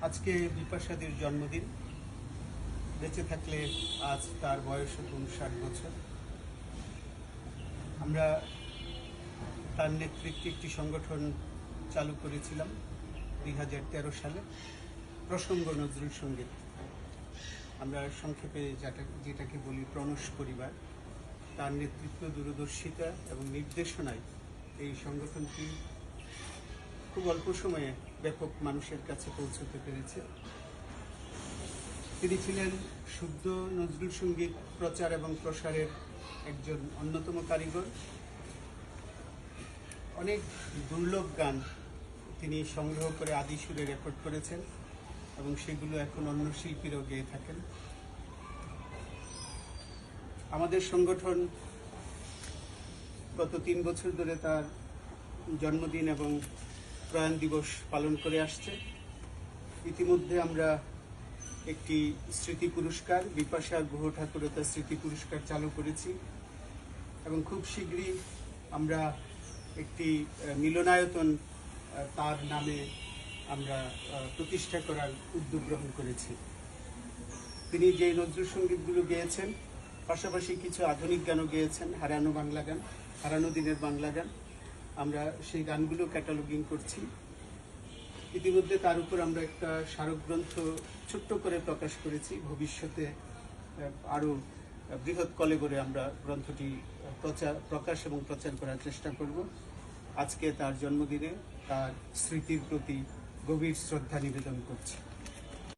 আজকে বিপাশাদির জন্মদিন। বেঁচে থাকলে আজ তার বয়স 59 বছর। আমরা তার নেতৃত্বে একটি সংগঠন চালু করেছিলাম 2013 সালে, প্রসঙ্গ নজরুল সঙ্গীত। আমরা সংক্ষেপে যেটাকে বলি প্রণস পরিবার। তার নেতৃত্ব, দূরদর্শিতা এবং নির্দেশনায় এই সংগঠনটি খুব অল্প সময়ে ব্যাপক মানুষের কাছে পৌঁছতে পেরেছে। তিনি ছিলেন শুদ্ধ নজরুল সঙ্গীত প্রচার এবং প্রসারের একজন অন্যতম কারিগর। অনেক দুর্লভ গান তিনি সংগ্রহ করে আদি সুরে রেকর্ড করেছেন এবং সেগুলো এখন অন্য শিল্পীরাও গেয়ে থাকেন। আমাদের সংগঠন গত 3 বছর ধরে তার জন্মদিন এবং প্রয়াণ দিবস পালন করে আসছে। ইতিমধ্যে আমরা একটি স্মৃতি পুরস্কার, বিপাশা গুহ ঠাকুরতা স্মৃতি পুরস্কার চালু করেছি এবং খুব শীঘ্রই আমরা একটি মিলনায়তন তার নামে আমরা প্রতিষ্ঠা করার উদ্যোগ গ্রহণ করেছি। তিনি যে নজরুল সঙ্গীতগুলো গেয়েছেন, পাশাপাশি কিছু আধুনিক গানও গেয়েছেন, হারানো বাংলা গান, হারানো দিনের বাংলা গান। আমরা সেই গানগুলো ক্যাটালগিং করছি। ইতিমধ্যে তার উপর আমরা একটা স্মারকগ্রন্থ ছোট্ট করে প্রকাশ করেছি। ভবিষ্যতে আরও বৃহৎ কলেবরে আমরা গ্রন্থটি প্রকাশ এবং প্রচার করার চেষ্টা করব। আজকে তার জন্মদিনে তার স্মৃতির প্রতি গভীর শ্রদ্ধা নিবেদন করছি।